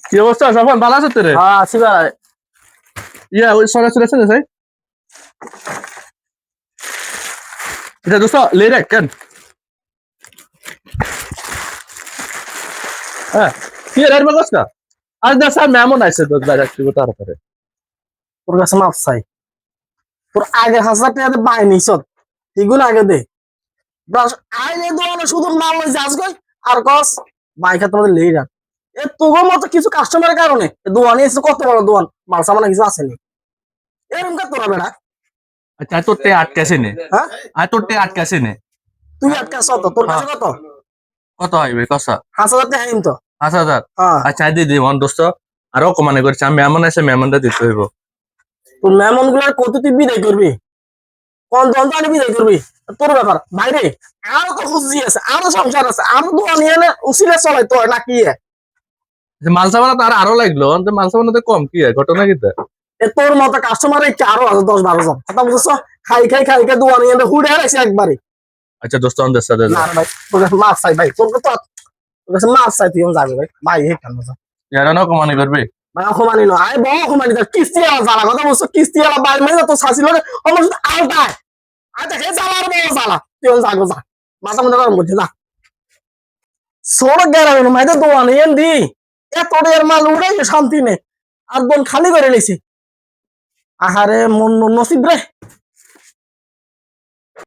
কি অবস্থা সফন ভালো আছো তোরে? হ্যাঁ আছি ভাই। ওই সরে চলে আসছে ভাই। এটা দোস্ত লে রে কেন? হ্যাঁ কি রে বলছ না? আজ দশা মেমন আইছে তো বাইরে কি তার করে। তোর কাছে মাপ চাই। তোর আগে 1000 টাকা বাই নিছত এগুলো আগে দে। বাস আইলে দোকানে শুধু নাম লই যাস গই আর কস বাইক তোমাদের লেই রাখ। এ তোর মতো কিছু কাস্টমারের কারণে দোকানে এসে কত বড় দোকান মাল সামানা কিছু আসেনি এরকম কা তোরা বেড়া। আচ্ছা তোর টে আটকাছে নে। হ্যাঁ আর তোর টে আটকাছে নে। তুই আটকাছ তো তোর কাছে কত? কত হইবে কসা? 5000 টাকা আইম তো। 5000। হ্যাঁ আচ্ছা দি দি মন দোস্ত আরো কমানে করছে আমি মেমন আছে মেমনটা দিতে হইব। তোর মেমন গুলার কত তুই বিদায় করবি? কোন দন্ত আনি বিদায় করবি? তোর ব্যাপার বাইরে আরো তো খুঁজি আছে আরো সংসার আছে আরো দোকান নিয়ে না উসিলে চলাই তো নাকি মাল সাবানা তো আরো লাগলো অন্ত মাল সাবানা তো কম কি ঘটনা কি তা? তোর মতো কাস্টমার আরো আছে 10-12 জন কথা বুঝছো। খাই খাই খাই খাই দোকান নিয়ে হুড়ে হারাইছে একবারে। আচ্ছা দোস্ত অন্দের সাথে না ভাই তোর কাছে মাছ চাই ভাই তোর কাছে মাছ চাই তুই যাবে ভাই ভাই হে কেন এরানো কমানে করবে। ভাই অপমানি নয় আয় বড় অপমানি তার কিস্তি আলা জ্বালা কথা বুঝছো কিস্তি আলা বাইর মেয়ে তো শাসি লোকে আমার সাথে আলটায় আচ্ছা হে জ্বালা আর বড় জ্বালা তুই যাগো যা মাথা মধ্যে যা সোর গেরানো মাইতে দোকান এন দি এত এর মাল উড়ে শান্তি নেই আর বোন খালি করে নিছে। আহারে মন নসিব রে।